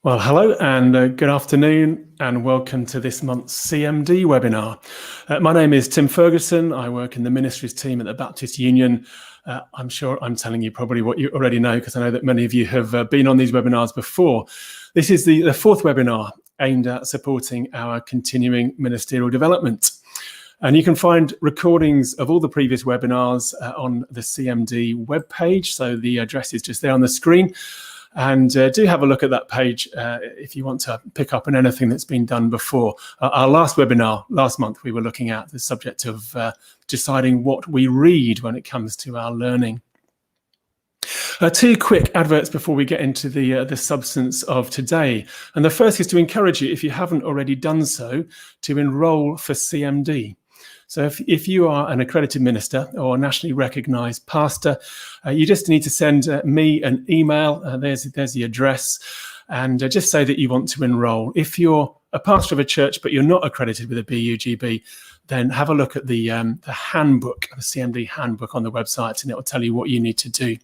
Well, hello and good afternoon and welcome to this month's CMD webinar. My name is Tim Fergusson. I work in the ministries team at the Baptist Union. I'm sure I'm telling you probably what you already know because I know that many of you have been on these webinars before. This is the fourth webinar aimed at supporting our continuing ministerial development. And you can find recordings of all the previous webinars on the CMD webpage. So the address is just there on the screen. And do have a look at that page if you want to pick up on anything that's been done before. Our last webinar, last month, we were looking at the subject of deciding what we read when it comes to our learning. Two quick adverts before we get into the substance of today. And the first is to encourage you, if you haven't already done so, to enroll for CMD. So if you are an accredited minister or nationally recognised pastor, you just need to send me an email. There's the address, and just say that you want to enrol. If you're a pastor of a church but you're not accredited with a BUGB, then have a look at the handbook, the CMD handbook on the website, and it will tell you what you need to do.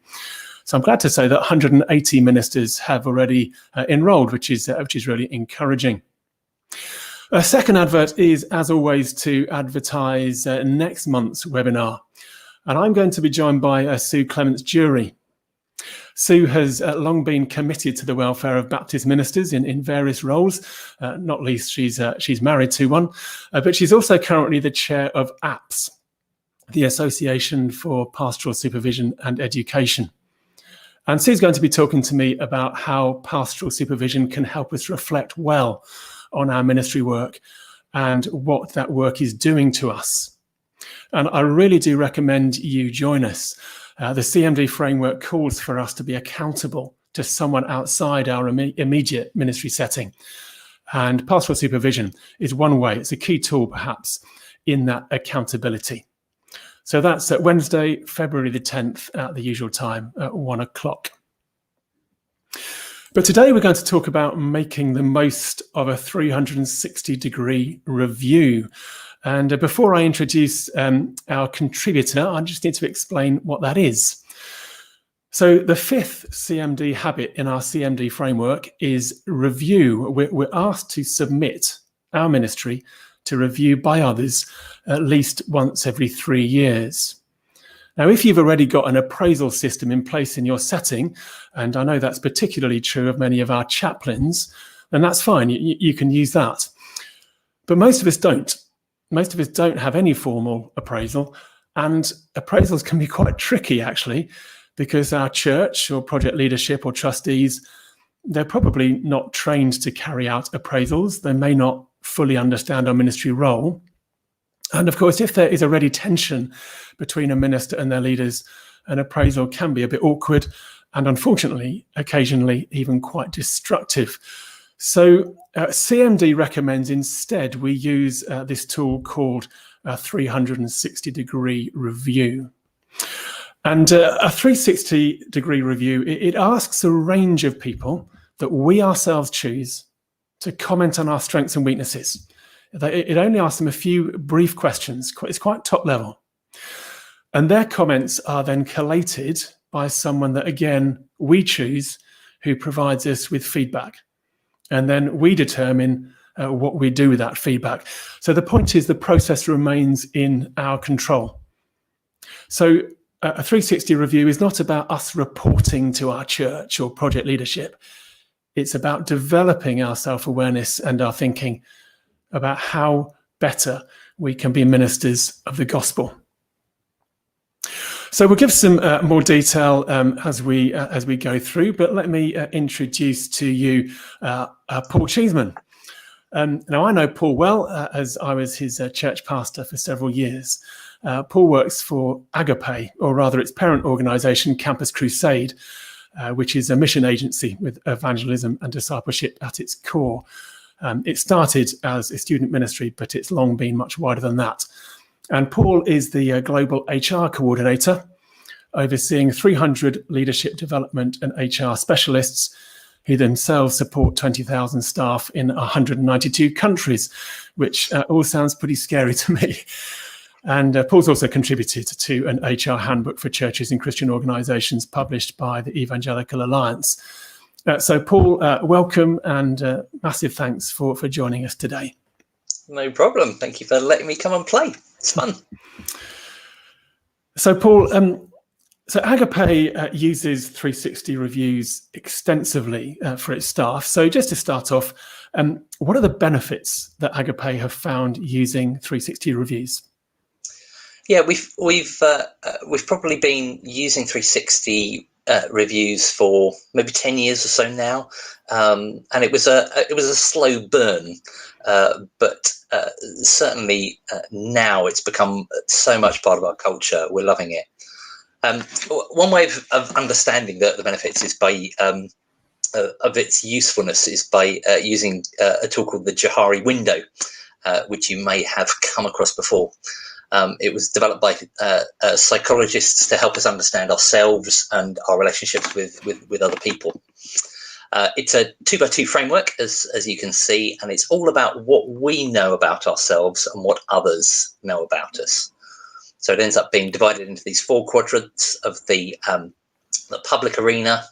So I'm glad to say that 180 ministers have already enrolled, which is really encouraging. A second advert is, as always, to advertise next month's webinar. And I'm going to be joined by Sue Clements-Jury. Sue has long been committed to the welfare of Baptist ministers in various roles. Not least, she's married to one, but she's also currently the chair of APS, the Association for Pastoral Supervision and Education. And Sue's going to be talking to me about how pastoral supervision can help us reflect well on our ministry work and what that work is doing to us. And I really do recommend you join us. The CMD framework calls for us to be accountable to someone outside our immediate ministry setting. And pastoral supervision is one way, it's a key tool perhaps in that accountability. So that's at Wednesday, February the 10th at the usual time at 1 o'clock. But today we're going to talk about making the most of a 360-degree review. And before I introduce our contributor, I just need to explain what that is. So the fifth CMD habit in our CMD framework is review. We're asked to submit our ministry to review by others at least once every 3 years. Now, if you've already got an appraisal system in place in your setting, and I know that's particularly true of many of our chaplains, then that's fine, you can use that. But most of us don't. Most of us don't have any formal appraisal, and appraisals can be quite tricky, actually, because our church or project leadership or trustees, they're probably not trained to carry out appraisals. They may not fully understand our ministry role. And of course, if there is already tension between a minister and their leaders, an appraisal can be a bit awkward and unfortunately, occasionally even quite destructive. So CMD recommends instead we use this tool called a 360-degree review. And a 360-degree review, it asks a range of people that we ourselves choose to comment on our strengths and weaknesses. It only asks them a few brief questions. It's quite top level. And their comments are then collated by someone that, again, we choose, who provides us with feedback. And then we determine what we do with that feedback. So the point is the process remains in our control. So a 360 review is not about us reporting to our church or project leadership. It's about developing our self-awareness and our thinking about how better we can be ministers of the gospel. So we'll give some more detail as we go through, but let me introduce to you Paul Cheesman. Now I know Paul well, as I was his church pastor for several years. Paul works for Agape, or rather its parent organisation, Campus Crusade, which is a mission agency with evangelism and discipleship at its core. It started as a student ministry, but it's long been much wider than that. And Paul is the global HR coordinator, overseeing 300 leadership development and HR specialists who themselves support 20,000 staff in 192 countries, which all sounds pretty scary to me. And Paul's also contributed to an HR handbook for churches and Christian organisations published by the Evangelical Alliance. So Paul, welcome and massive thanks for joining us today. No problem. Thank you for letting me come and play. It's fun. So Paul, so Agape uses 360 reviews extensively for its staff. So just to start off, what are the benefits that Agape have found using 360 reviews? Yeah, we've probably been using 360 reviews for maybe 10 years or so now, and it was a slow burn, but certainly now it's become so much part of our culture. We're loving it. One way of understanding the benefits is by of its usefulness is by using a tool called the Johari window, which you may have come across before. It was developed by psychologists to help us understand ourselves and our relationships with other people. It's a 2x2 framework, as you can see, and it's all about what we know about ourselves and what others know about us. So it ends up being divided into these 4 quadrants of the public arena,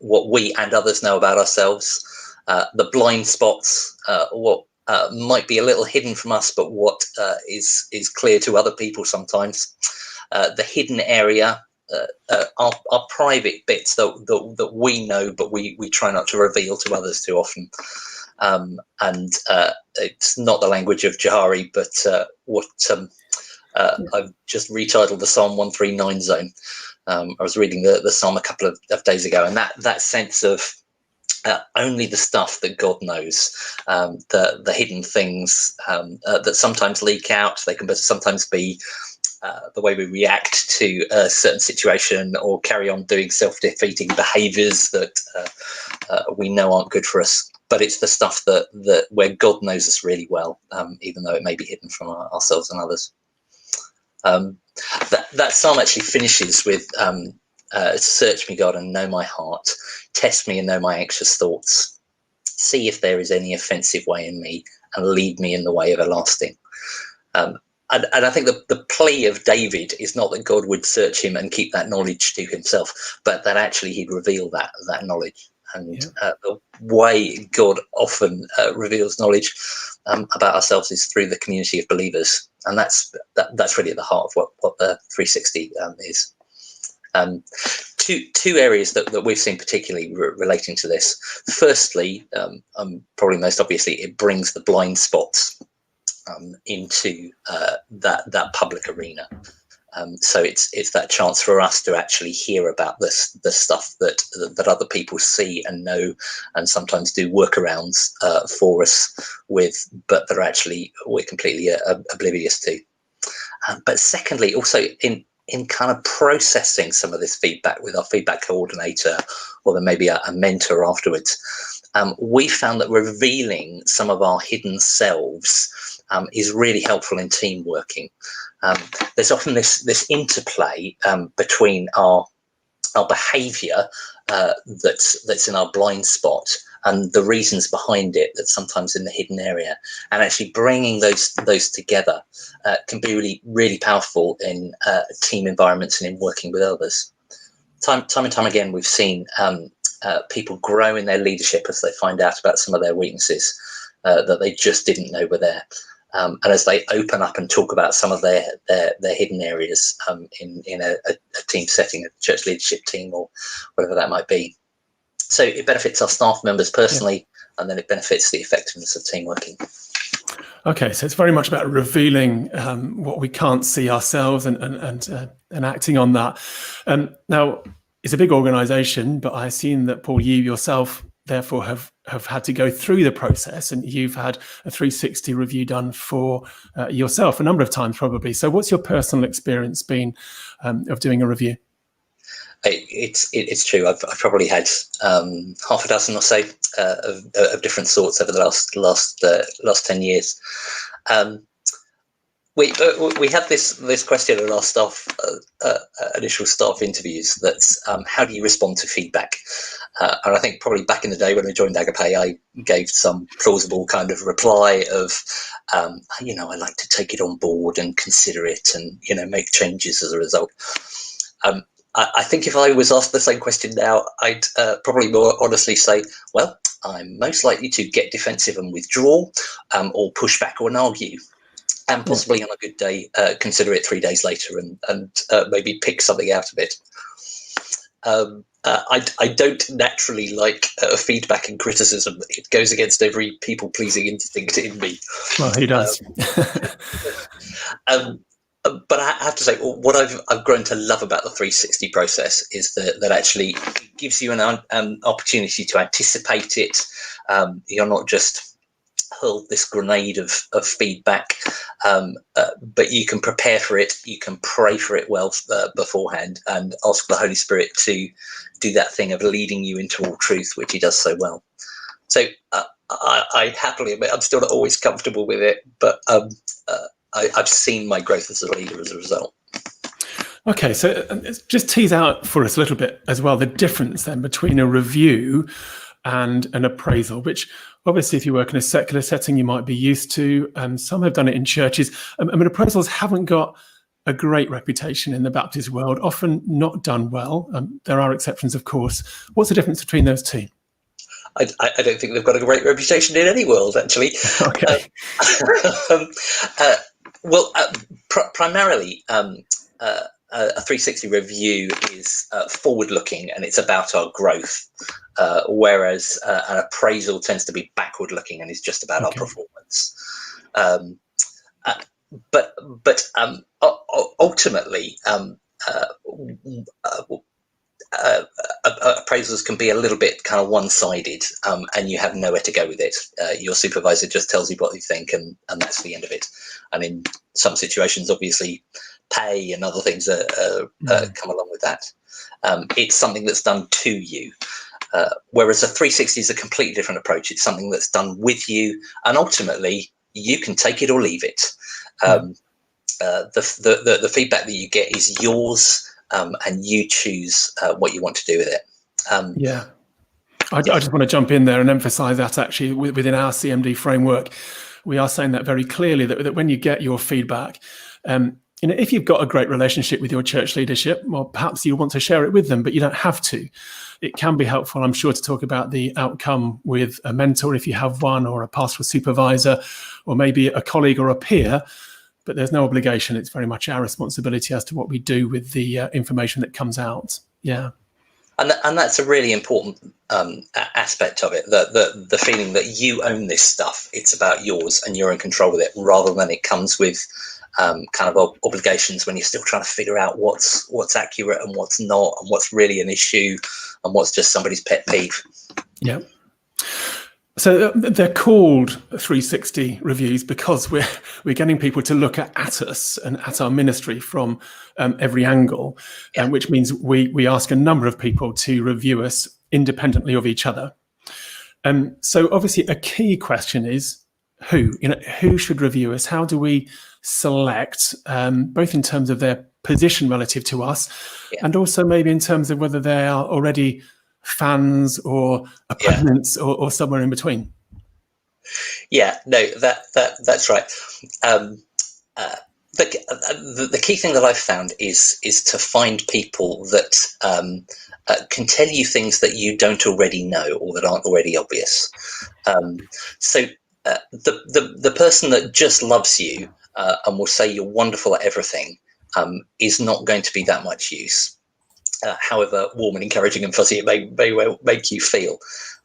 what we and others know about ourselves, the blind spots, what might be a little hidden from us, but what is clear to other people sometimes, the hidden area, our private bits that we know, but we try not to reveal to others too often. And it's not the language of Johari, but what I've just retitled the Psalm 139 zone. I was reading the Psalm a couple of days ago, and that sense of only the stuff that God knows, the hidden things that sometimes leak out. They can sometimes be the way we react to a certain situation or carry on doing self-defeating behaviours that we know aren't good for us. But it's the stuff that where God knows us really well, even though it may be hidden from ourselves and others. That psalm actually finishes with search me, God, and know my heart. Test me and know my anxious thoughts. See if there is any offensive way in me and lead me in the way everlasting. And I think the plea of David is not that God would search him and keep that knowledge to himself, but that actually he'd reveal that knowledge. And the way God often reveals knowledge about ourselves is through the community of believers. And that's really at the heart of what the 360 is. Two areas that we've seen particularly relating to this. Firstly, probably most obviously, it brings the blind spots into that public arena. So it's that chance for us to actually hear about the stuff that other people see and know, and sometimes do workarounds for us with, but that are actually we're completely oblivious to. But secondly, also in kind of processing some of this feedback with our feedback coordinator, or then maybe a mentor afterwards, we found that revealing some of our hidden selves is really helpful in team working. There's often this interplay between our behaviour that's in our blind spot and the reasons behind it that's sometimes in the hidden area, and actually bringing those together can be really, really powerful in team environments and in working with others. Time and time again, we've seen people grow in their leadership as they find out about some of their weaknesses that they just didn't know were there. And as they open up and talk about some of their hidden areas in a team setting, a church leadership team or whatever that might be. So it benefits our staff members personally, and then it benefits the effectiveness of team working. Okay, so it's very much about revealing what we can't see ourselves and acting on that. Now, it's a big organisation, but I assume that, Paul, you yourself therefore have had to go through the process, and you've had a 360 review done for yourself a number of times probably. So what's your personal experience been of doing a review? It's true. I've probably had half a dozen or so of different sorts over the last 10 years. We had this question at our staff initial staff interviews. That's how do you respond to feedback? And I think probably back in the day when I joined Agape, I gave some plausible kind of reply of, I like to take it on board and consider it, and make changes as a result. I think if I was asked the same question now, I'd probably more honestly say, well, I'm most likely to get defensive and withdraw, or push back or argue. And possibly on a good day, consider it 3 days later and maybe pick something out of it. I don't naturally like feedback and criticism. It goes against every people-pleasing instinct in me. Well, he does. But I have to say, what I've grown to love about the 360 process is that actually it gives you an opportunity to anticipate it. You're not just hurled this grenade of feedback, but you can prepare for it. You can pray for it well beforehand and ask the Holy Spirit to do that thing of leading you into all truth, which he does so well. So I happily admit I'm still not always comfortable with it, but I've seen my growth as a leader as a result. Okay, so just tease out for us a little bit as well the difference then between a review and an appraisal, which obviously if you work in a secular setting you might be used to. Some have done it in churches. I mean, appraisals haven't got a great reputation in the Baptist world, often not done well. There are exceptions, of course. What's the difference between those two? I don't think they've got a great reputation in any world, actually. Okay. Primarily, a 360 review is forward-looking and it's about our growth, whereas an appraisal tends to be backward-looking and is just about our performance. But ultimately, appraisals can be a little bit kind of one-sided, and you have nowhere to go with it. Your supervisor just tells you what they think, and that's the end of it. And in some situations, obviously, pay and other things come along with that. It's something that's done to you, whereas a 360 is a completely different approach. It's something that's done with you, and ultimately, you can take it or leave it. The feedback that you get is yours. And you choose what you want to do with it. I just want to jump in there and emphasize that actually within our CMD framework, we are saying that very clearly that when you get your feedback, if you've got a great relationship with your church leadership, well, perhaps you want to share it with them, but you don't have to. It can be helpful, I'm sure, to talk about the outcome with a mentor if you have one, or a pastoral supervisor, or maybe a colleague or a peer. But there's no obligation. It's very much our responsibility as to what we do with the information that comes out. Yeah. And that's a really important aspect of it, the feeling that you own this stuff. It's about yours and you're in control with it, rather than it comes with kind of obligations when you're still trying to figure out what's accurate and what's not, and what's really an issue and what's just somebody's pet peeve. Yeah. So they're called 360 reviews because we're getting people to look at us and at our ministry from every angle, which means we ask a number of people to review us independently of each other. So obviously a key question is who should review us? How do we select, both in terms of their position relative to us, and also maybe in terms of whether they are already fans or opponents or somewhere in between? That's right. The key thing that I've found is to find people that can tell you things that you don't already know or that aren't already obvious. So the person that just loves you and will say you're wonderful at everything is not going to be that much use. However warm and encouraging and fuzzy it may well make you feel.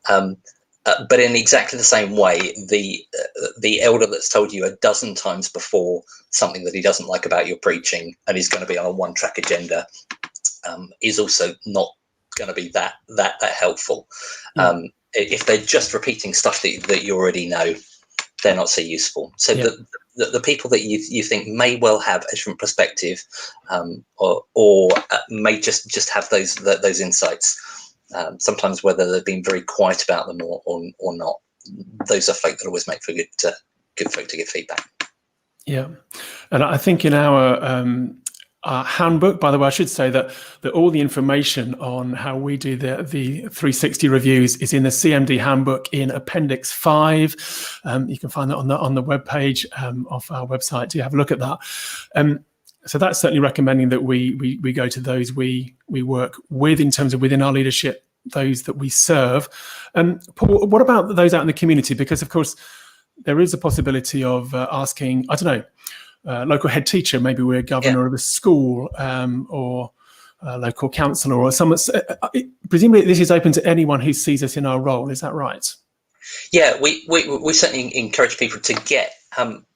But in exactly the same way, the elder that's told you a dozen times before something that he doesn't like about your preaching and is going to be on a one-track agenda is also not going to be that helpful. If they're just repeating stuff that you already know, they're not so useful. So the people that you think may well have a different perspective, or may just have those insights, sometimes whether they've been very quiet about them or not, those are folk that always make for good folk to give feedback. Yeah, and I think in our handbook, by the way, I should say that all the information on how we do the 360 reviews is in the CMD handbook in Appendix 5. You can find that on the webpage of our website. Do have a look at that. So that's certainly recommending that we go to those we work with in terms of within our leadership, those that we serve. Paul, what about those out in the community? Because of course there is a possibility of asking, I don't know, local head teacher, maybe we're a governor of a school, or a local councillor or someone. Presumably this is open to anyone who sees us in our role. Is that right? Yeah, we certainly encourage people to get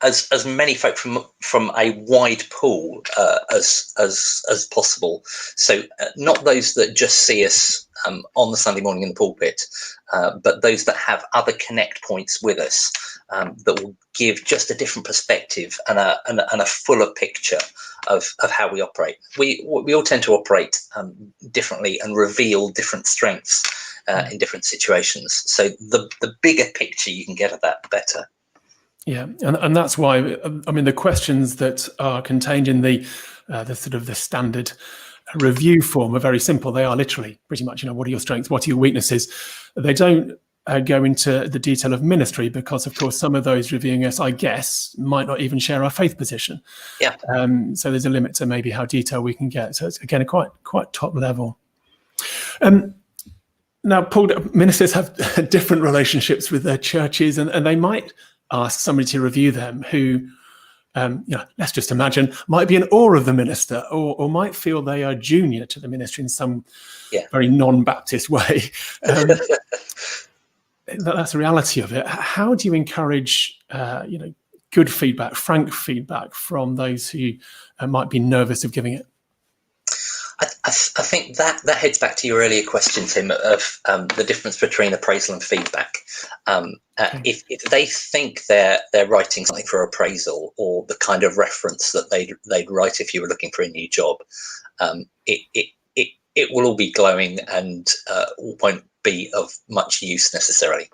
as many folk from a wide pool as possible. So not those that just see us on the Sunday morning in the pulpit, but those that have other connect points with us that will give just a different perspective and a fuller picture of how we operate. We all tend to operate differently and reveal different strengths in different situations. So the bigger picture you can get of that, the better. Yeah, and that's why, I mean, the questions that are contained in the sort of the standard review form are very simple. They are literally pretty much, what are your strengths? What are your weaknesses? They don't go into the detail of ministry because, of course, some of those reviewing us, I guess, might not even share our faith position. Yeah. So there's a limit to maybe how detailed we can get. So it's, again, a quite top level. Now, Paul, ministers have different relationships with their churches, and they might ask somebody to review them who, let's just imagine, might be in awe of the minister or might feel they are junior to the ministry in some very non-Baptist way. That's the reality of it. How do you encourage, good feedback, frank feedback from those who might be nervous of giving it? I think that heads back to your earlier question, Tim, of the difference between appraisal and feedback. If they think they're writing something for appraisal or the kind of reference that they'd write if you were looking for a new job, it will all be glowing and won't be of much use necessarily.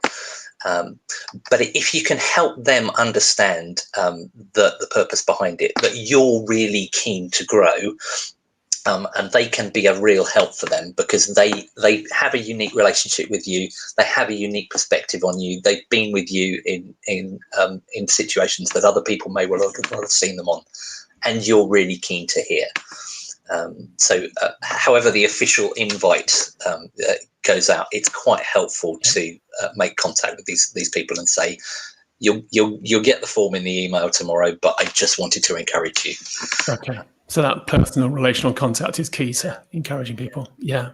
But if you can help them understand the purpose behind it, that you're really keen to grow, and they can be a real help for them because they have a unique relationship with you. They have a unique perspective on you. They've been with you in situations that other people may well have seen them on, and you're really keen to hear. So however the official invite goes out, it's quite helpful to make contact with these people and say, you'll get the form in the email tomorrow, but I just wanted to encourage you. Okay. So that personal relational contact is key to encouraging people. Yeah.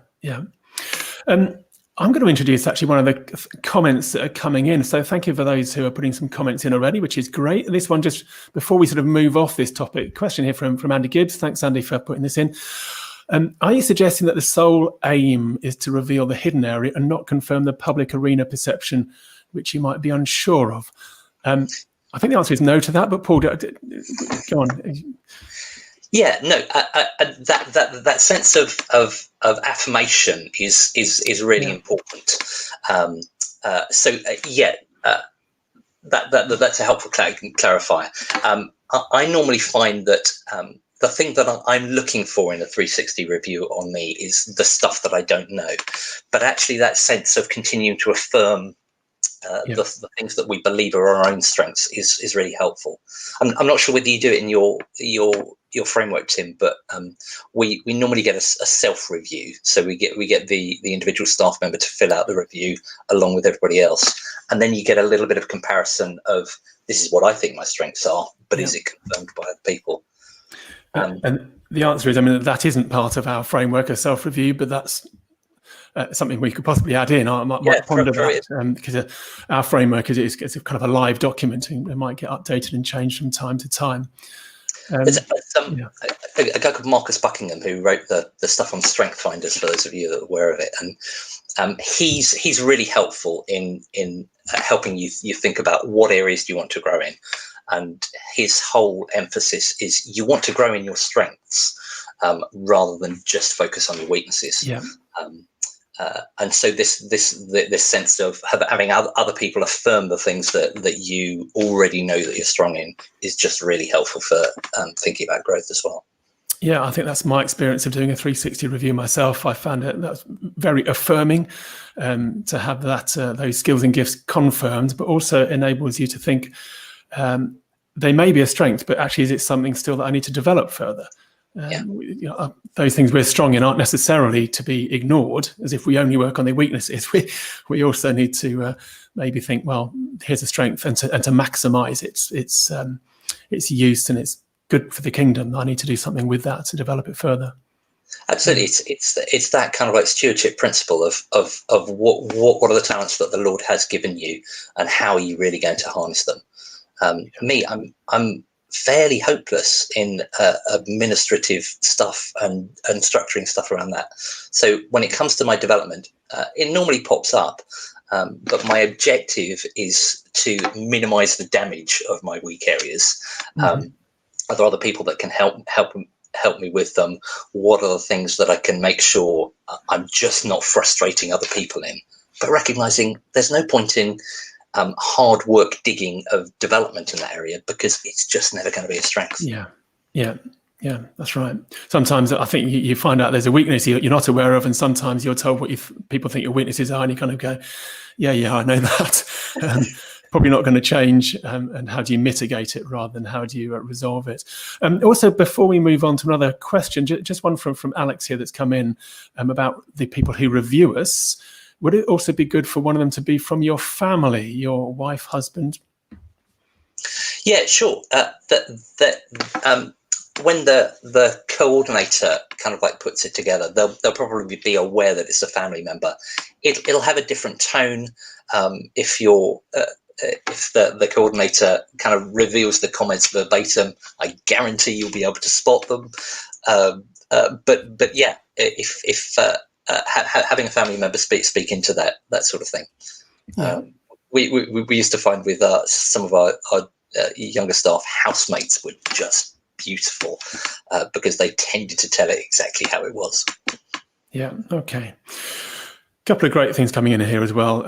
I'm going to introduce actually one of the comments that are coming in. So thank you for those who are putting some comments in already, which is great. This one, just before we sort of move off this topic, question here from Andy Gibbs. Thanks, Andy, for putting this in. Are you suggesting that the sole aim is to reveal the hidden area and not confirm the public arena perception, which you might be unsure of? I think the answer is no to that, but Paul, go on. Yeah, no, that sense of affirmation is really important. That's a helpful clarifier. I normally find that the thing that I'm looking for in a 360 review on me is the stuff that I don't know, but actually that sense of continuing to affirm the things that we believe are our own strengths is really helpful. I'm not sure whether you do it in your framework, Tim, but we normally get a self-review. So we get the individual staff member to fill out the review along with everybody else. And then you get a little bit of comparison of, this is what I think my strengths are, but is it confirmed by other people? And the answer is, that isn't part of our framework, a self-review, but that's something we could possibly add in. I might ponder that because our framework is a kind of a live document and it might get updated and changed from time to time. There's a guy called Marcus Buckingham who wrote the stuff on Strength Finders, for those of you that are aware of it, and he's really helpful in helping you think about what areas do you want to grow in, and his whole emphasis is you want to grow in your strengths rather than just focus on your weaknesses. And so this sense of having other people affirm the things that you already know that you're strong in is just really helpful for thinking about growth as well. Yeah, I think that's my experience of doing a 360 review myself. I found that's very affirming to have that those skills and gifts confirmed, but also enables you to think, they may be a strength, but actually is it something still that I need to develop further? Those things we're strong in aren't necessarily to be ignored as if we only work on their weaknesses. We also need to maybe think, well, here's a strength, and to maximize its use, and it's good for the kingdom. I need to do something with that to develop it further. Absolutely, it's that kind of like stewardship principle of what are the talents that the Lord has given you, and how are you really going to harness them? I'm fairly hopeless in administrative stuff and structuring stuff around that. So when it comes to my development, it normally pops up, but my objective is to minimize the damage of my weak areas. Are there other people that can help me with them? What are the things that I can make sure I'm just not frustrating other people in? But recognizing there's no point in hard work digging of development in that area, because it's just never going to be a strength. Yeah, that's right. Sometimes I think you find out there's a weakness you're not aware of, and sometimes you're told what people think your weaknesses are, and you kind of go, yeah, I know that. Probably not going to change. And how do you mitigate it rather than how do you resolve it? Also, before we move on to another question, just one from Alex here that's come in about the people who review us. Would it also be good for one of them to be from your family, your wife, husband? Yeah, sure. When the coordinator kind of like puts it together, they'll probably be aware that it's a family member. It'll have a different tone if the coordinator kind of reveals the comments verbatim. I guarantee you'll be able to spot them. But yeah, if having a family member speak into that sort of thing. Yeah. We used to find with some of our younger staff, housemates were just beautiful because they tended to tell it exactly how it was. Yeah. Okay. A couple of great things coming in here as well.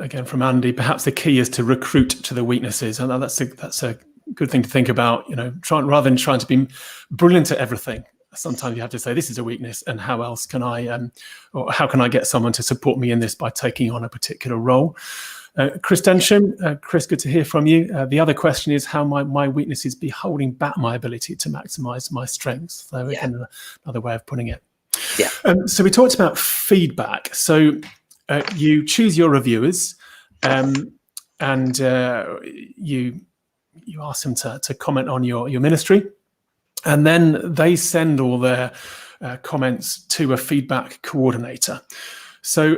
Again, from Andy, perhaps the key is to recruit to the weaknesses, and that's a good thing to think about. Rather than trying to be brilliant at everything. Sometimes you have to say, this is a weakness, and how else can or how can I get someone to support me in this by taking on a particular role? Chris Densham, Chris, good to hear from you. The other question is how my weaknesses be holding back my ability to maximize my strengths. So again, another way of putting it. Yeah. So we talked about feedback. So you choose your reviewers, and you ask them to comment on your ministry. And then they send all their comments to a feedback coordinator. So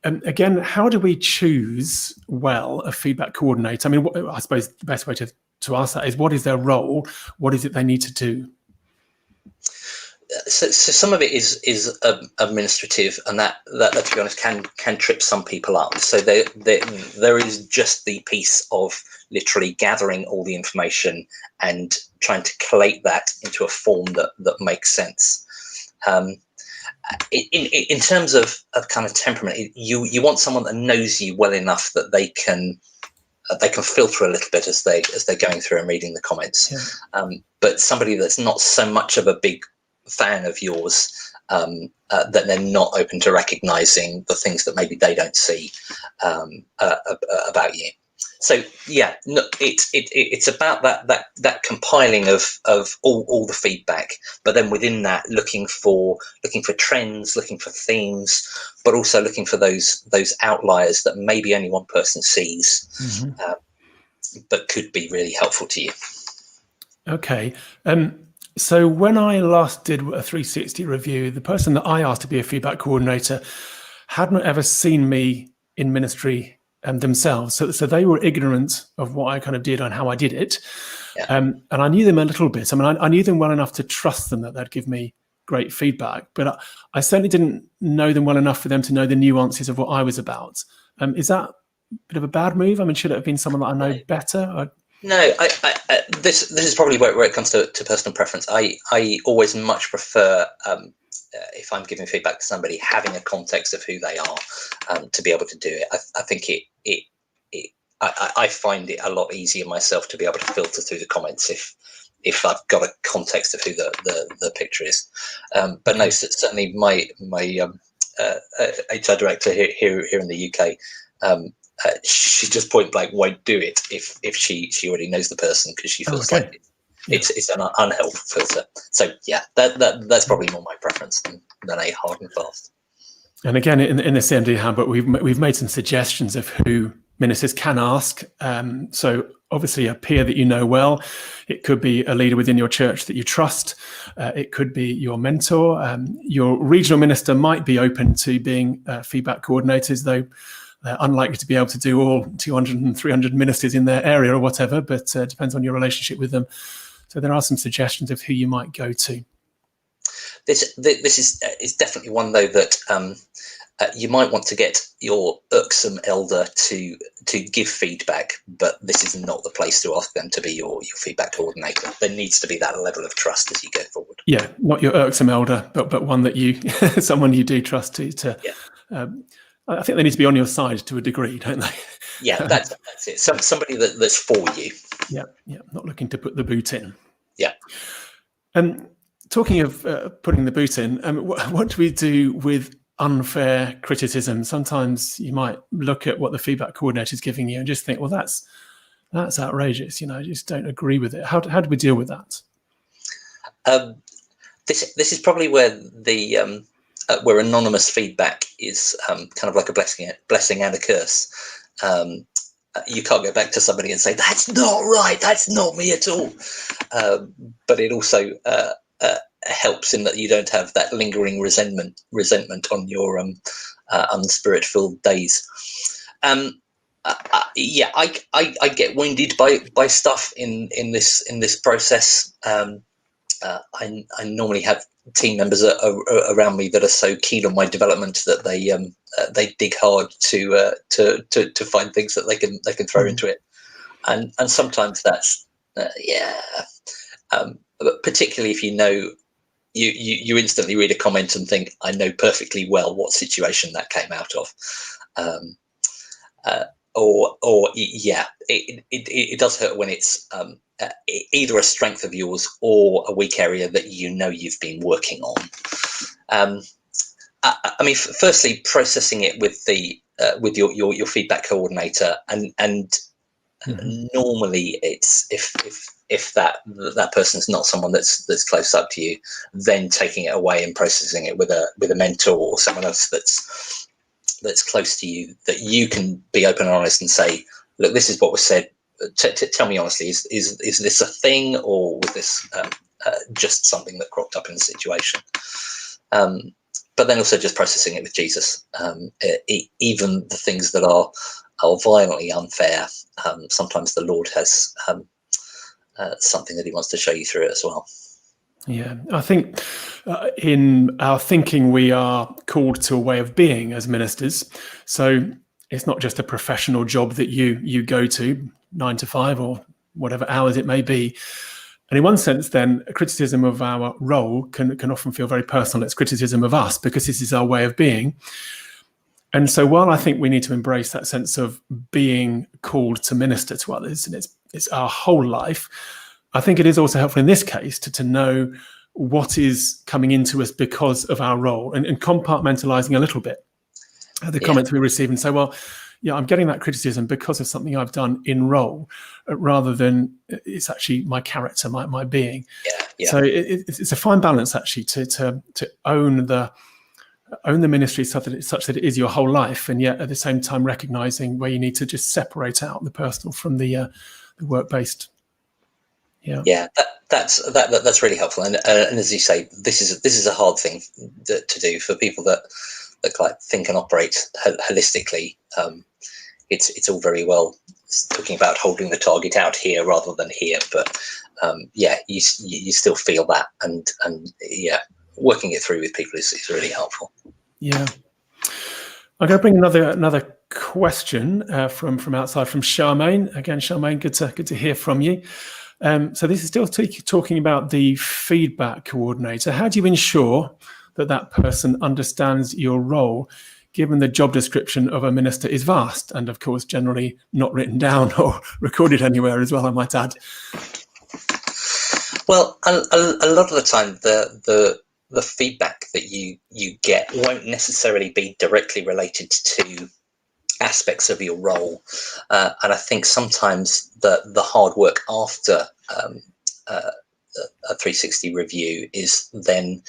again, how do we choose a feedback coordinator? I mean, I suppose the best way to ask that is, what is their role? What is it they need to do? So some of it is administrative, and that to be honest can trip some people up. So there is just the piece of literally gathering all the information and trying to collate that into a form that makes sense. In terms of kind of temperament, you want someone that knows you well enough that they can filter a little bit as they're going through and reading the comments. Yeah. But somebody that's not so much of a big fan of yours, that they're not open to recognizing the things that maybe they don't see about you. So yeah, no, it's about that compiling of all the feedback, but then within that looking for trends, looking for themes, but also looking for those outliers that maybe only one person sees, but could be really helpful to you. Okay. So when I last did a 360 review, the person that I asked to be a feedback coordinator hadn't ever seen me in ministry themselves. So they were ignorant of what I kind of did and how I did it. Yeah. And I knew them a little bit. I mean, I knew them well enough to trust them that they'd give me great feedback, but I certainly didn't know them well enough for them to know the nuances of what I was about. Is that a bit of a bad move? I mean, should it have been someone that I know better? No, this is probably where it comes to personal preference. I always much prefer, if I'm giving feedback to somebody, having a context of who they are to be able to do it. I think I find it a lot easier myself to be able to filter through the comments if I've got a context of who the picture is. But no, certainly my HR director here in the UK she just point blank won't do it if she already knows the person, because she feels like it's an unhelpful filter. So yeah, that's probably more my preference than a hard and fast. And again, in the CMD handbook, we've made some suggestions of who ministers can ask. So obviously a peer that you know well. It could be a leader within your church that you trust. It could be your mentor. Your regional minister might be open to being feedback coordinators, though they're unlikely to be able to do all 200 and 300 ministers in their area or whatever, but it depends on your relationship with them. So there are some suggestions of who you might go to. This is definitely one, though, that you might want to get your irksome elder to give feedback, but this is not the place to ask them to be your feedback coordinator. There needs to be that level of trust as you go forward. Yeah, not your irksome elder, but one that you, someone you do trust to. Yeah. I think they need to be on your side to a degree, don't they? Yeah, that's it. Somebody that's for you. Yeah, not looking to put the boot in. Yeah. Talking of putting the boot in, what do we do with unfair criticism? Sometimes you might look at what the feedback coordinator is giving you and just think, well, that's outrageous. I just don't agree with it. How do we deal with that? This is probably where the where anonymous feedback is kind of like a blessing and a curse. You can't go back to somebody and say, that's not right, that's not me at all. But it also helps in that you don't have that lingering resentment on your unspirit-filled days. Yeah, I get wounded by stuff in this process. I normally have team members around me that are so keen on my development that they dig hard to find things that they can throw into it, and sometimes that's but particularly if you instantly read a comment and think, I know perfectly well what situation that came out of. It does hurt when it's either a strength of yours or a weak area that you've been working on. I mean, firstly, processing it with your feedback coordinator, and normally it's if that person's not someone that's close up to you, then taking it away and processing it with a mentor or someone else that's close to you, that you can be open and honest and say, look, this is what was said. Tell me honestly, is this a thing, or was this just something that cropped up in the situation? But then also just processing it with Jesus. Even the things that are violently unfair, sometimes the Lord has something that he wants to show you through it as well. Yeah, I think in our thinking, we are called to a way of being as ministers. So it's not just a professional job that you go to 9 to 5 or whatever hours it may be. And in one sense, then, a criticism of our role can often feel very personal. It's criticism of us because this is our way of being. And so while I think we need to embrace that sense of being called to minister to others, and it's our whole life, I think it is also helpful in this case to know what is coming into us because of our role, and compartmentalizing a little bit the comments we receive and say, well, yeah, I'm getting that criticism because of something I've done in role, rather than it's actually my character, my being. Yeah. So it's a fine balance actually to own the ministry such that it is your whole life, and yet at the same time recognizing where you need to just separate out the personal from the work-based. Yeah, that's really helpful, and as you say, this is a hard thing to do for people that like think and operate holistically. It's all very well talking about holding the target out here rather than here, but you still feel that, and working it through with people is really helpful. Yeah, I'm going to bring another question from outside, from Charmaine. Again, Charmaine, good to hear from you. So this is still talking about the feedback coordinator. How do you ensure that person understands your role, given the job description of a minister is vast and, of course, generally not written down or recorded anywhere as well, I might add? Well, a lot of the time, the feedback that you get won't necessarily be directly related to aspects of your role, and I think sometimes the hard work after a 360 review is then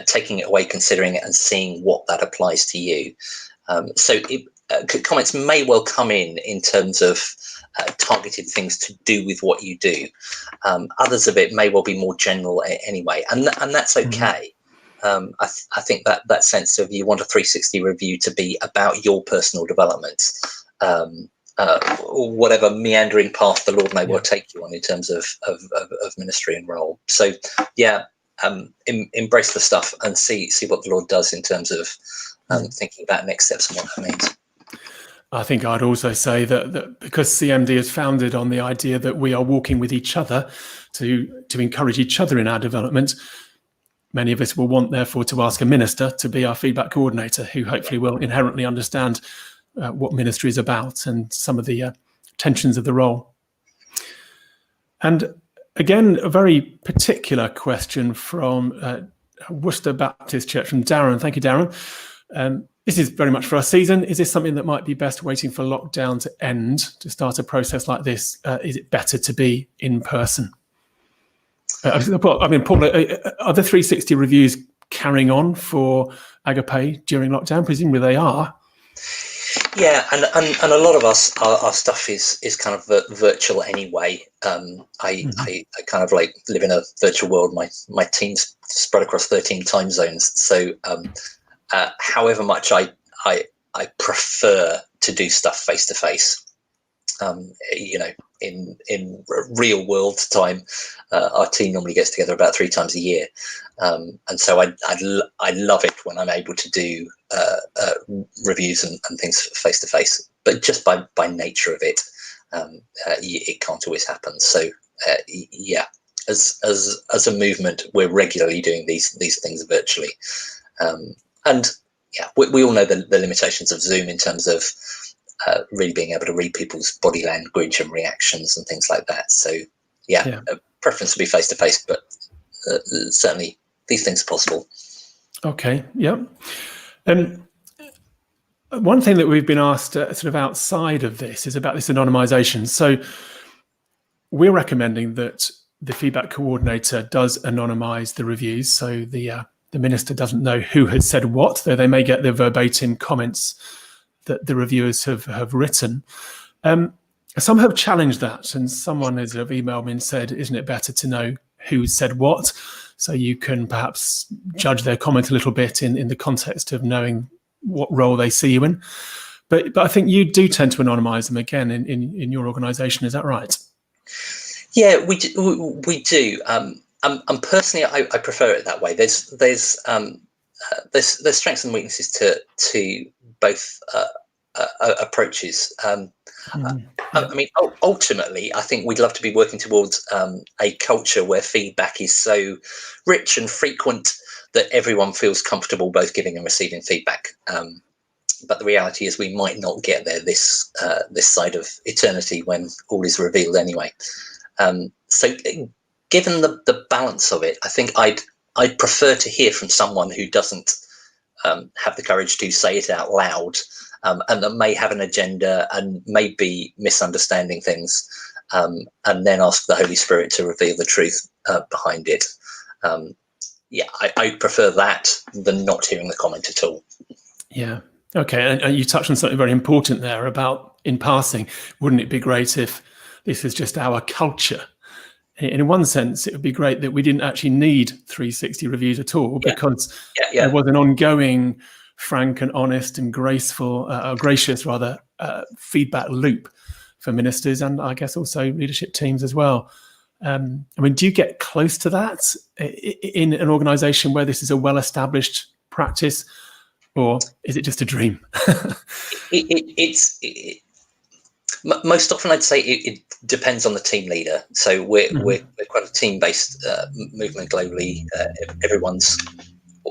taking it away, considering it, and seeing what that applies to you. Comments may well come in terms of targeted things to do with what you do. Others of it may well be more general anyway, and that's okay. I think that sense of you want a 360 review to be about your personal development, or whatever meandering path the Lord may well take you on in terms of ministry and role. So, embrace the stuff and see what the Lord does in terms of thinking about next steps and what that means. I think I'd also say that because CMD is founded on the idea that we are walking with each other to encourage each other in our development, many of us will want, therefore, to ask a minister to be our feedback coordinator, who hopefully will inherently understand what ministry is about and some of the tensions of the role. And again, a very particular question from Worcester Baptist Church, from Darren. Thank you, Darren. This is very much for our season. Is this something that might be best waiting for lockdown to end to start a process like this? Is it better to be in person? I mean, Paul, are the 360 reviews carrying on for Agape during lockdown? Presumably they are. Yeah, and a lot of our stuff is kind of virtual anyway. I kind of like live in a virtual world. My team's spread across 13 time zones, so however much I prefer to do stuff face to face. In real world time, our team normally gets together about 3 times a year, and so I love it when I'm able to do reviews and things face to face. But just by nature of it, it can't always happen. So as a movement, we're regularly doing these things virtually, and we all know the limitations of Zoom in terms of really being able to read people's body language and reactions and things like that. So a preference would be face to face, but certainly these things are possible. Okay, yeah. One thing that we've been asked sort of outside of this is about this anonymization. So we're recommending that the feedback coordinator does anonymize the reviews, so the minister doesn't know who has said what, though they may get the verbatim comments that the reviewers have written. Some have challenged that, and someone has emailed me and said, isn't it better to know who said what, so you can perhaps judge their comment a little bit in the context of knowing what role they see you in? But I think you do tend to anonymize them again in your organisation. Is that right? Yeah, we do. And personally, I prefer it that way. There's strengths and weaknesses to both approaches. I mean, ultimately, I think we'd love to be working towards a culture where feedback is so rich and frequent that everyone feels comfortable both giving and receiving feedback. But the reality is we might not get there this side of eternity when all is revealed anyway. So given the balance of it, I think I'd prefer to hear from someone who doesn't have the courage to say it out loud, and that may have an agenda and may be misunderstanding things, and then ask the Holy Spirit to reveal the truth behind it. I prefer that than not hearing the comment at all. Yeah. Okay. And you touched on something very important there about, in passing, wouldn't it be great if this is just our culture? In one sense, it would be great that we didn't actually need 360 reviews at all, because there was an ongoing, frank and honest and gracious feedback loop for ministers, and I guess also leadership teams as well. I mean, do you get close to that in an organisation where this is a well-established practice, or is it just a dream? Most often, I'd say it depends on the team leader. So we're quite a team-based movement globally. Everyone's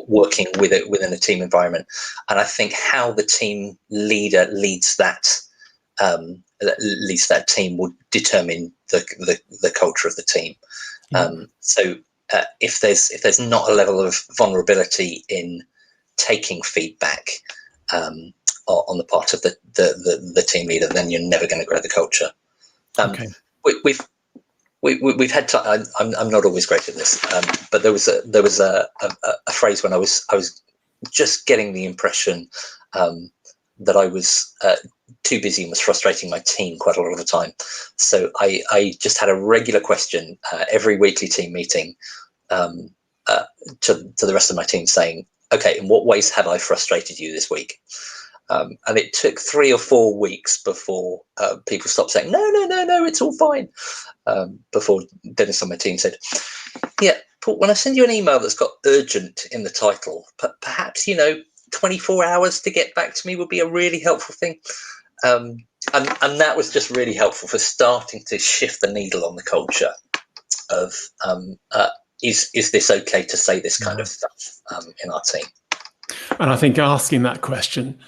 working within a team environment, and I think how the team leader leads that team will determine the culture of the team. So if there's not a level of vulnerability in taking feedback, on the part of the team leader, then you're never going to grow the culture. Okay. We've had time. I'm not always great at this, but there was a phrase when I was just getting the impression that I was too busy and was frustrating my team quite a lot of the time. So I just had a regular question every weekly team meeting to the rest of my team saying, okay, in what ways have I frustrated you this week? And it took 3 or 4 weeks before people stopped saying, no, it's all fine. Before Dennis on my team said, yeah, Paul, when I send you an email that's got urgent in the title, perhaps, 24 hours to get back to me would be a really helpful thing. And that was just really helpful for starting to shift the needle on the culture of, is this okay to say this kind of stuff in our team? And I think asking that question,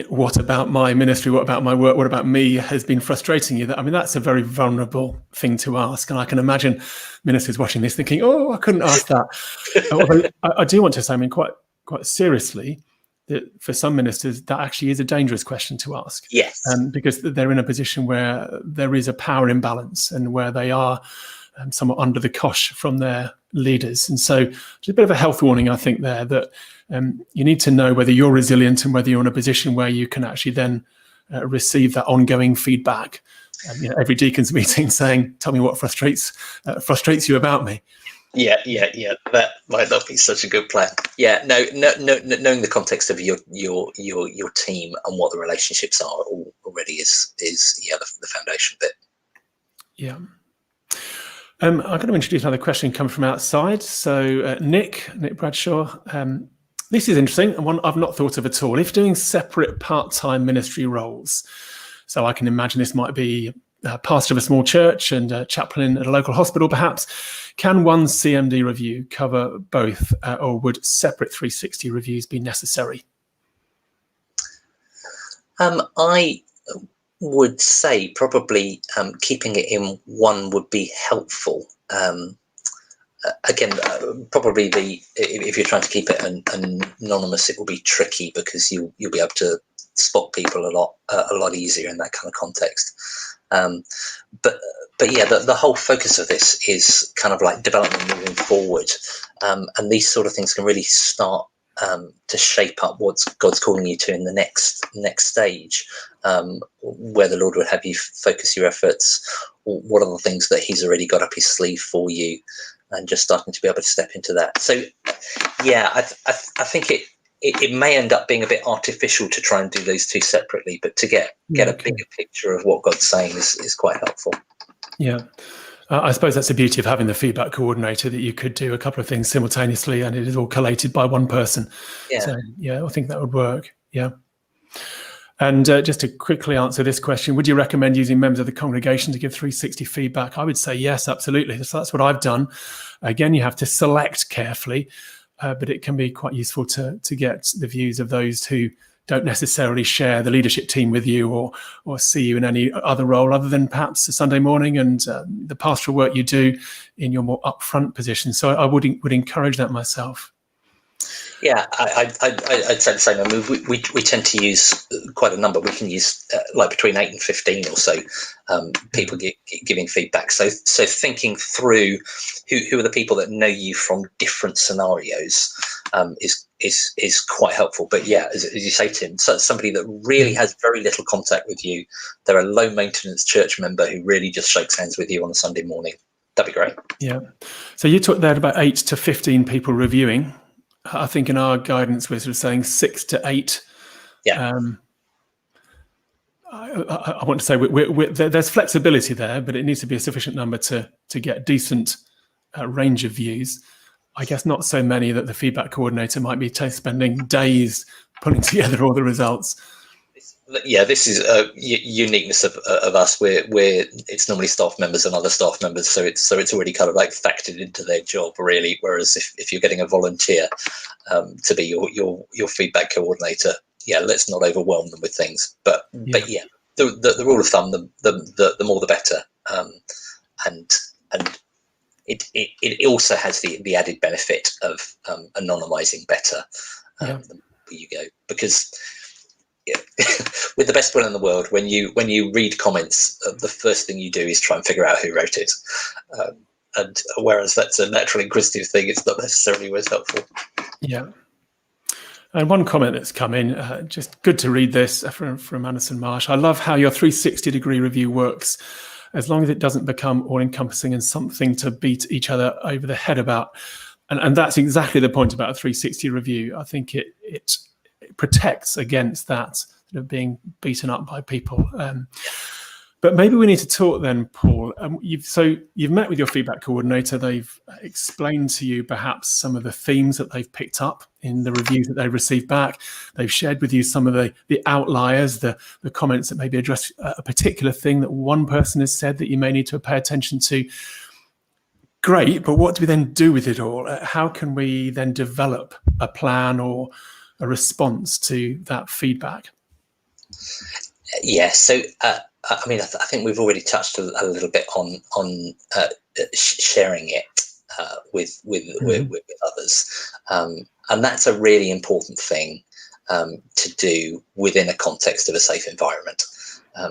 what about my ministry? What about my work? What about me has been frustrating you? I mean, that's a very vulnerable thing to ask. And I can imagine ministers watching this thinking, oh, I couldn't ask that. Although I do want to say, I mean, quite seriously, that for some ministers, that actually is a dangerous question to ask. Yes. Because they're in a position where there is a power imbalance and where they are somewhat under the cosh from their leaders. And so just a bit of a health warning, I think, there, that you need to know whether you're resilient and whether you're in a position where you can actually then receive that ongoing feedback. Every deacon's meeting saying, tell me what frustrates you about me. Yeah. That might not be such a good plan. Yeah, no, knowing the context of your team and what the relationships are already is the foundation bit. Yeah. I'm going to introduce another question coming from outside. So Nick Bradshaw, this is interesting, and one I've not thought of at all. If doing separate part-time ministry roles, so I can imagine this might be pastor of a small church and a chaplain at a local hospital, perhaps, can one CMD review cover both, or would separate 360 reviews be necessary? I would say probably keeping it in one would be helpful. Again, probably if you're trying to keep it anonymous, it will be tricky because you'll be able to spot people a lot easier in that kind of context. But yeah, the whole focus of this is kind of like development moving forward, and these sort of things can really start to shape up what God's calling you to in the next stage, where the Lord would have you focus your efforts. What are the things that He's already got up His sleeve for you, and just starting to be able to step into that. So, yeah, I think it may end up being a bit artificial to try and do those two separately, but to get a bigger picture of what God's saying is quite helpful. Yeah. I suppose that's the beauty of having the feedback coordinator, that you could do a couple of things simultaneously and it is all collated by one person. Yeah. So, yeah, I think that would work. Yeah. And just to quickly answer this question, would you recommend using members of the congregation to give 360 feedback? I would say yes, absolutely. So that's what I've done. Again, you have to select carefully, but it can be quite useful to get the views of those who don't necessarily share the leadership team with you or see you in any other role other than perhaps a Sunday morning and the pastoral work you do in your more upfront position. So I would encourage that myself. Yeah, I'd say the same. I mean, we tend to use quite a number. We can use like between 8 and 15 or so people giving feedback. So thinking through who are the people that know you from different scenarios is quite helpful. But yeah, as you say, Tim, so somebody that really has very little contact with you, they're a low maintenance church member who really just shakes hands with you on a Sunday morning. That'd be great. Yeah. So you talked there about 8 to 15 people reviewing. I think in our guidance we're sort of saying 6 to 8. Yeah. I want to say there's flexibility there, but it needs to be a sufficient number to get decent range of views. I guess not so many that the feedback coordinator might be spending days pulling together all the results. Yeah, this is a uniqueness of us. We're it's normally staff members and other staff members, so it's already kind of like factored into their job, really. Whereas if you're getting a volunteer to be your feedback coordinator, yeah, let's not overwhelm them with things. But yeah, the rule of thumb, the more the better, and it also has the added benefit of anonymizing better the more you go, because with the best will in the world, when you read comments, the first thing you do is try and figure out who wrote it. And whereas that's a natural inquisitive thing, it's not necessarily always helpful. Yeah. And one comment that's come in, just good to read this from Anderson Marsh. I love how your 360-degree review works, as long as it doesn't become all-encompassing and something to beat each other over the head about. And that's exactly the point about a 360 review. I think it protects against that sort of being beaten up by people. But maybe we need to talk then, Paul. You've met with your feedback coordinator. They've explained to you perhaps some of the themes that they've picked up in the reviews that they've received back. They've shared with you some of the outliers, the comments that maybe address a particular thing that one person has said that you may need to pay attention to. Great, but what do we then do with it all? How can we then develop a plan or a response to that feedback? Yeah, so I mean, I think we've already touched a little bit on sharing it with others, and that's a really important thing to do within a context of a safe environment.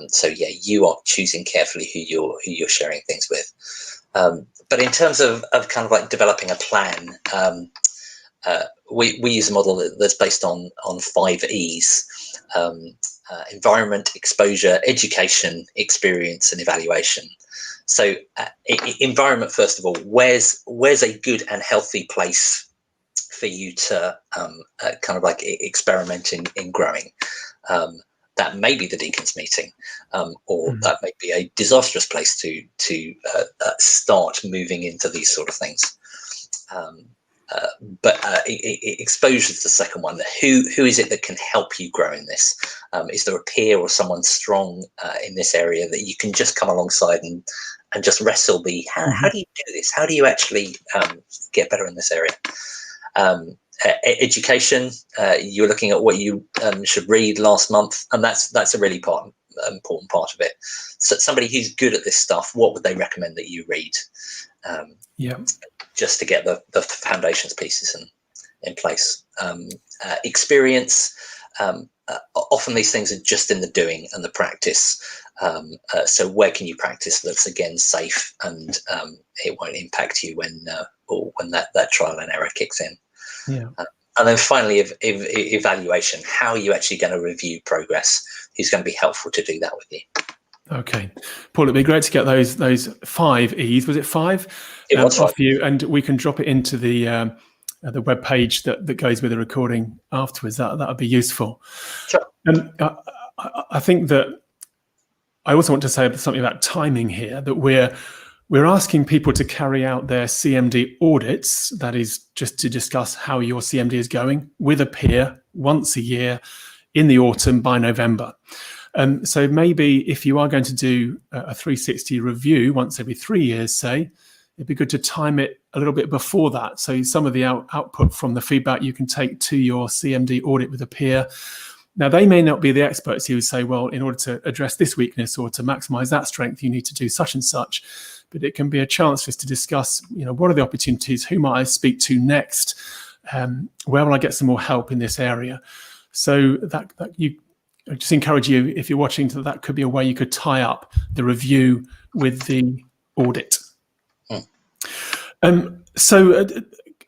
So yeah, you are choosing carefully who you're sharing things with. But in terms of kind of like developing a plan, we use a model that's based on 5 E's. Environment, exposure, education, experience, and evaluation. So environment, first of all, where's a good and healthy place for you to kind of like experiment in growing? That may be the deacons meeting, or that may be a disastrous place to start moving into these sort of things. But exposure is the second one. Who is it that can help you grow in this? Is there a peer or someone strong in this area that you can just come alongside and just wrestle how do you do this? How do you actually get better in this area? Education, you're looking at what you should read last month, and that's a really important part of it. So somebody who's good at this stuff, what would they recommend that you read? Just to get the foundations pieces in place. Experience, often these things are just in the doing and the practice. So where can you practice that's again safe and it won't impact you when that trial and error kicks in. And then finally, evaluation. How are you actually going to review progress? Who's going to be helpful to do that with you? Okay, Paul, it'd be great to get those 5 E's. Was it 5? It was off you, and we can drop it into the web page that goes with the recording afterwards. That would be useful. Sure. I think that I also want to say something about timing here. That we're asking people to carry out their CMD audits. That is just to discuss how your CMD is going with a peer once a year in the autumn by November. So maybe if you are going to do a 360 review once every 3 years, say, it'd be good to time it a little bit before that. So some of the output from the feedback you can take to your CMD audit with a peer. Now, they may not be the experts who say, well, in order to address this weakness or to maximize that strength, you need to do such and such. But it can be a chance for us to discuss, what are the opportunities? Who might I speak to next? Where will I get some more help in this area? So I just encourage you, if you're watching, that could be a way you could tie up the review with the audit. So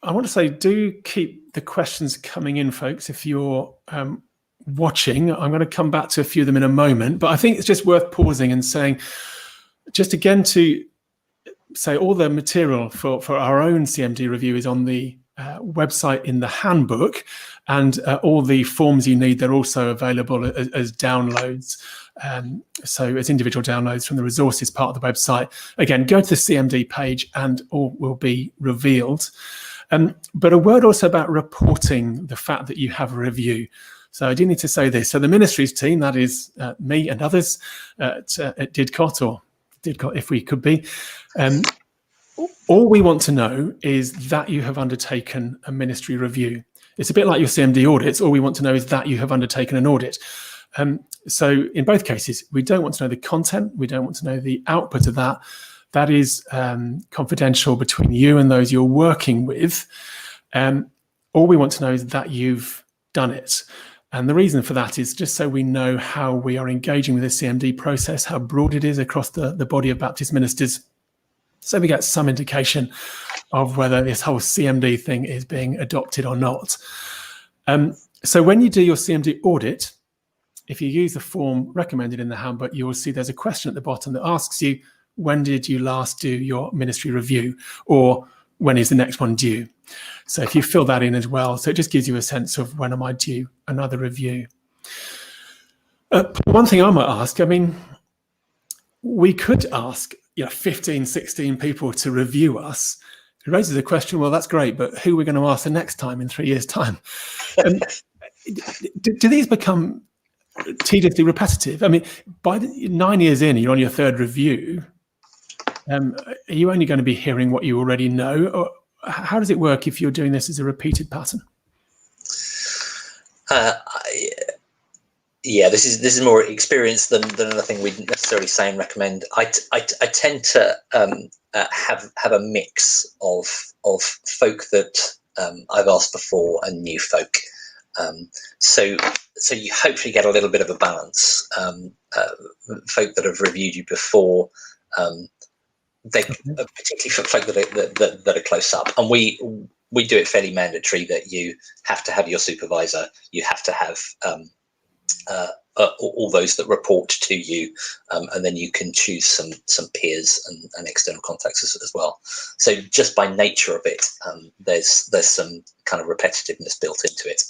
I want to say, do keep the questions coming in, folks. If you're watching, I'm going to come back to a few of them in a moment, but I think it's just worth pausing and saying, just again to say all the material for our own CMD review is on the website in the handbook, and all the forms you need, they're also available as downloads. So as individual downloads from the resources part of the website. Again, go to the CMD page and all will be revealed. But a word also about reporting the fact that you have a review. So I do need to say this. So the ministries team, that is me and others at Didcot, or Didcot if we could be, all we want to know is that you have undertaken a ministry review. It's a bit like your CMD audits. All we want to know is that you have undertaken an audit. So in both cases, we don't want to know the content. We don't want to know the output of that. That is confidential between you and those you're working with. All we want to know is that you've done it. And the reason for that is just so we know how we are engaging with the CMD process, how broad it is across the body of Baptist ministers, so we get some indication of whether this whole CMD thing is being adopted or not. So when you do your CMD audit, if you use the form recommended in the handbook, you will see there's a question at the bottom that asks you, when did you last do your ministry review? Or when is the next one due? So if you fill that in as well, so it just gives you a sense of when am I due another review. One thing I might ask, I mean, we could ask 15, 16 people to review us. It raises the question, well, that's great, but who are we going to ask the next time in 3 years' time? Do these become tediously repetitive? I mean, by 9 years in, you're on your third review. Are you only going to be hearing what you already know? Or how does it work if you're doing this as a repeated pattern? Yeah, this is more experience than anything we'd necessarily say and recommend. I tend to have a mix of folk that I've asked before and new folk. So you hopefully get a little bit of a balance. Folk that have reviewed you before, particularly for folk that are close up, and we do it fairly mandatory that you have to have your supervisor, you have to have all those that report to you, and then you can choose some peers and external contacts as well. So just by nature of it, there's some kind of repetitiveness built into it,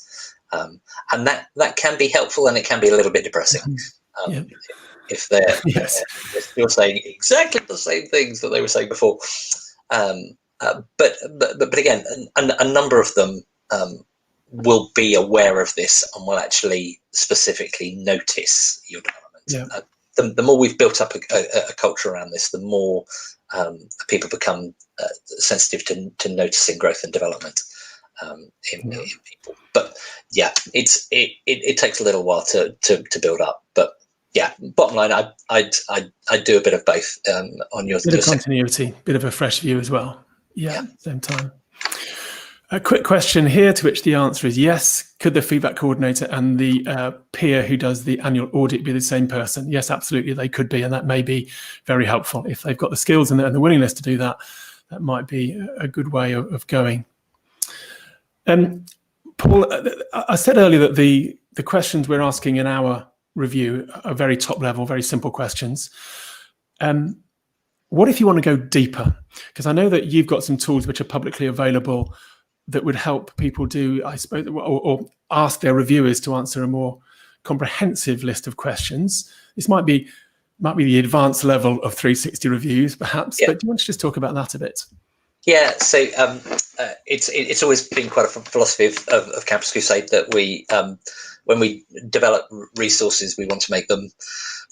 and that can be helpful, and it can be a little bit depressing. If they're still saying exactly the same things that they were saying before. But again, a number of them will be aware of this and will actually specifically notice your development. The more we've built up a culture around this, the more people become sensitive to noticing growth and development in people. But yeah, it takes a little while to build up. But yeah, bottom line, I do a bit of both on your bit of continuity, bit of a fresh view as well. Yeah. Same time. A quick question here, to which the answer is yes. Could the feedback coordinator and the peer who does the annual audit be the same person? Yes, absolutely, they could be, and that may be very helpful if they've got the skills and the willingness to do that. That might be a good way of going. Paul, I said earlier that the questions we're asking in our review are very top level, very simple questions. What if you want to go deeper? Because I know that you've got some tools which are publicly available that would help people do, I suppose, or ask their reviewers to answer a more comprehensive list of questions. This might be the advanced level of 360 reviews, perhaps. But do you want to just talk about that a bit? Yeah, so it's always been quite a philosophy of Campus Crusade that we, when we develop resources, we want to make them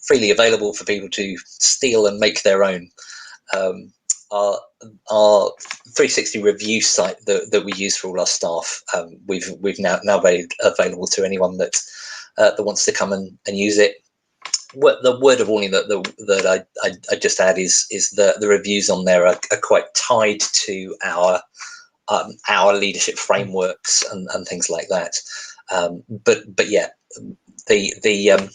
freely available for people to steal and make their own. Our 360 review site that we use for all our staff, we've now made available to anyone that wants to come and use it. The word of warning that I just add is the reviews on there are quite tied to our leadership frameworks and things like that. But yeah, the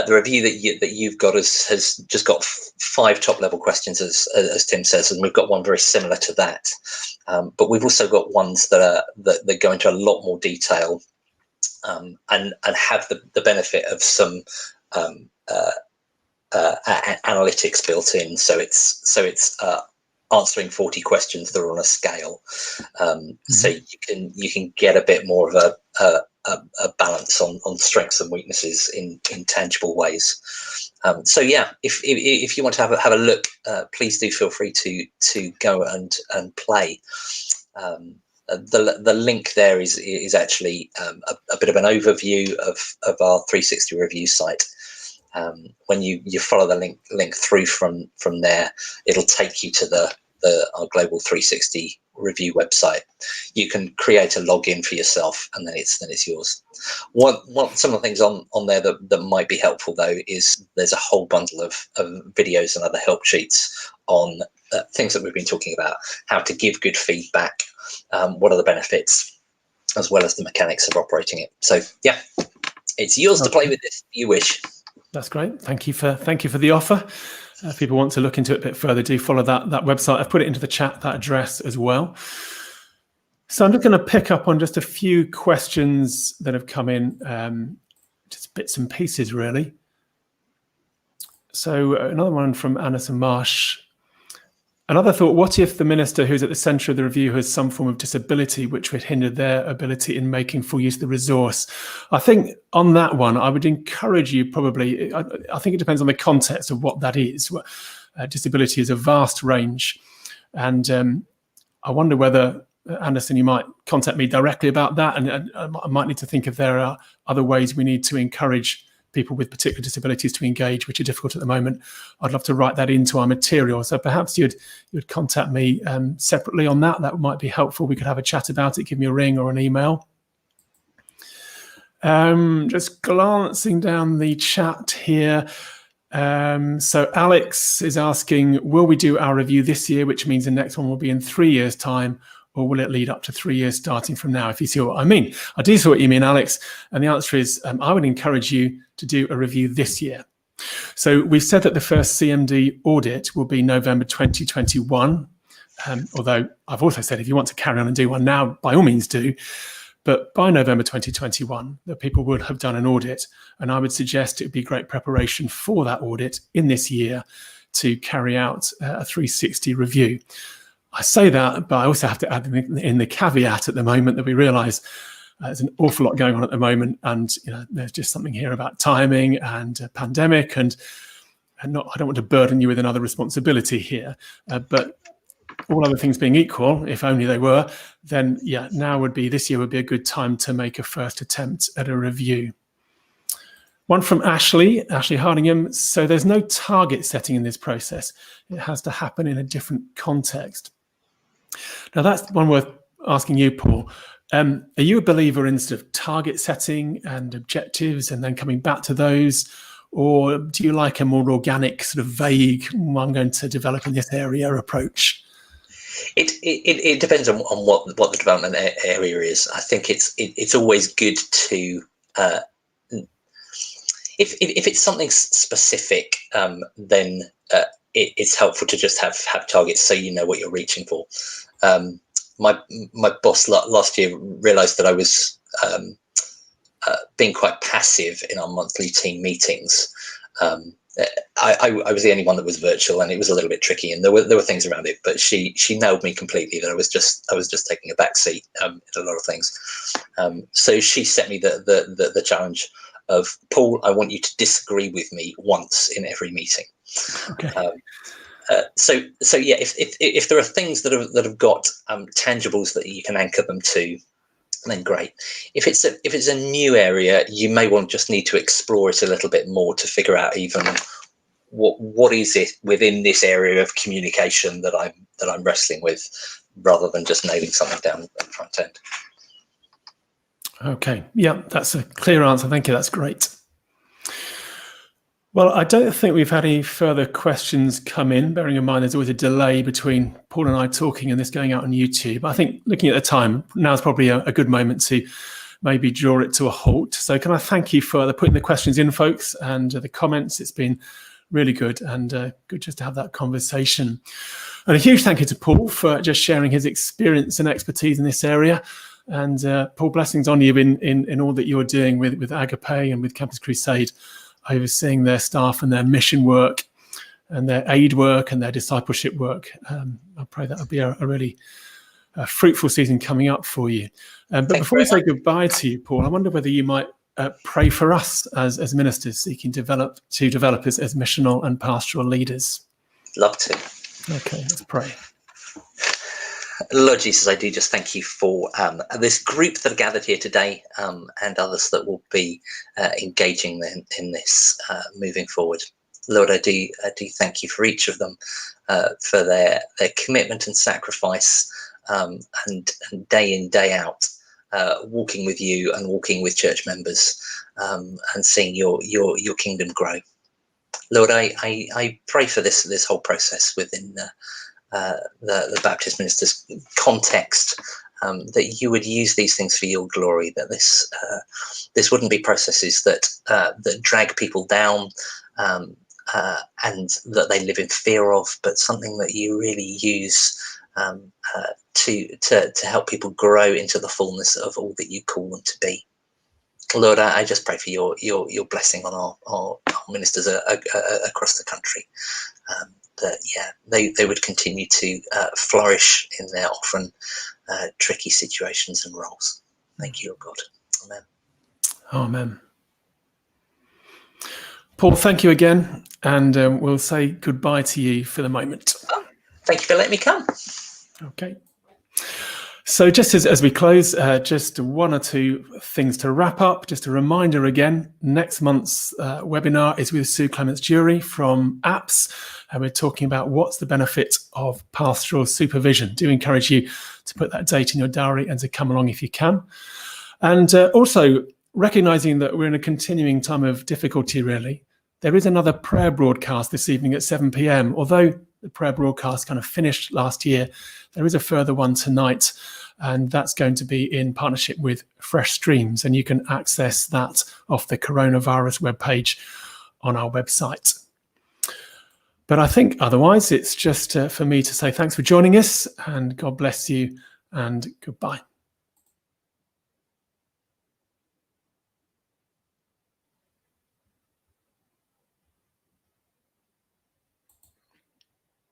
review that you've got has just got 5 top level questions, as Tim says, and we've got one very similar to that. But we've also got ones that go into a lot more detail and have the benefit of some analytics built in. So it's answering 40 questions that are on a scale. So you can get a bit more of a balance on strengths and weaknesses in tangible ways. So yeah, if you want to have a look, please do feel free to go and play. The link there is actually a bit of an overview of our 360 review site. When you follow the link through from there, it'll take you to our global 360 review website. You can create a login for yourself, and then it's yours. Some of the things on there that might be helpful though is there's a whole bundle of videos and other help sheets on things that we've been talking about, how to give good feedback, what are the benefits, as well as the mechanics of operating it. So yeah, it's yours to play with if you wish. That's great. Thank you for the offer. If people want to look into it a bit further, do follow that website. I've put it into the chat, that address as well. So I'm just going to pick up on just a few questions that have come in, just bits and pieces, really. So another one from Anderson Marsh. Another thought, what if the minister who's at the centre of the review has some form of disability which would hinder their ability in making full use of the resource? I think on that one, I would encourage you probably, I think it depends on the context of what that is. Disability is a vast range. And I wonder whether, Anderson, you might contact me directly about that. And I might need to think if there are other ways we need to encourage people with particular disabilities to engage, which are difficult at the moment. I'd love to write that into our material. So perhaps you'd contact me separately on that. That might be helpful. We could have a chat about it, give me a ring or an email. Just glancing down the chat here. So Alex is asking, will we do our review this year, which means the next one will be in 3 years' time, or will it lead up to 3 years starting from now, if you see what I mean? I do see what you mean, Alex. And the answer is, I would encourage you to do a review this year. So we've said that the first CMD audit will be November 2021. Although I've also said if you want to carry on and do one now, by all means do. But by November 2021, the people would have done an audit. And I would suggest it would be great preparation for that audit in this year to carry out a 360 review. I say that, but I also have to add in the caveat at the moment that we realise there's an awful lot going on at the moment, and there's just something here about timing and a pandemic, and I don't want to burden you with another responsibility here. But all other things being equal, if only they were, then yeah, this year would be a good time to make a first attempt at a review. One from Ashley Hardingham. So there's no target setting in this process. It has to happen in a different context. Now that's one worth asking you, Paul. Are you a believer in sort of target setting and objectives and then coming back to those? Or do you like a more organic, sort of vague, I'm going to develop in this area approach? It depends on what the development area is. I think it's always good to, if it's something specific, then it's helpful to just have targets so you know what you're reaching for. My boss last year realised that I was being quite passive in our monthly team meetings. I was the only one that was virtual, and it was a little bit tricky, and there were things around it. But she nailed me completely that I was just taking a back seat in a lot of things. So she set me the challenge of, Paul, I want you to disagree with me once in every meeting. Okay. So yeah, if there are things that have got tangibles that you can anchor them to, then great. If it's a new area, you may just need to explore it a little bit more to figure out even what is it within this area of communication that I'm wrestling with, rather than just nailing something down at the front end. Okay, yeah, that's a clear answer. Thank you. That's great. Well, I don't think we've had any further questions come in, bearing in mind there's always a delay between Paul and I talking and this going out on YouTube. I think looking at the time, now's probably a good moment to maybe draw it to a halt. So can I thank you for putting the questions in, folks, and the comments. It's been really good, and good just to have that conversation. And a huge thank you to Paul for just sharing his experience and expertise in this area. And Paul, blessings on you in all that you're doing with Agape and with Campus Crusade, overseeing their staff and their mission work and their aid work and their discipleship work. I pray that will be a really fruitful season coming up for you. But before we say goodbye to you, Paul, I wonder whether you might pray for us as ministers seeking to develop as missional and pastoral leaders. Love to. Okay, let's pray. Lord Jesus, I do just thank you for this group that are gathered here today, and others that will be engaging in this moving forward. Lord, I do thank you for each of them, for their commitment and sacrifice, and day in, day out, walking with you and walking with church members, and seeing your kingdom grow. Lord, I pray for this whole process within the Baptist ministers context, that you would use these things for your glory, that this wouldn't be processes that drag people down, and that they live in fear of, but something that you really use to help people grow into the fullness of all that you call them to be. Lord, I just pray for your blessing on our ministers across the country, that they would continue to flourish in their often tricky situations and roles. Thank you, Lord God. Amen. Amen. Paul, thank you again, and we'll say goodbye to you for the moment. Oh, thank you for letting me come. Okay. So just as we close, just one or two things to wrap up. Just a reminder again, next month's webinar is with Sue Clements-Jury from APPS, and we're talking about what's the benefit of pastoral supervision. Do encourage you to put that date in your diary and to come along if you can. And also, recognising that we're in a continuing time of difficulty, really, there is another prayer broadcast this evening at 7 p.m. Although the prayer broadcast kind of finished last year, there is a further one tonight, and that's going to be in partnership with Fresh Streams, and you can access that off the coronavirus webpage on our website. But I think otherwise, it's just for me to say thanks for joining us, and God bless you, and goodbye.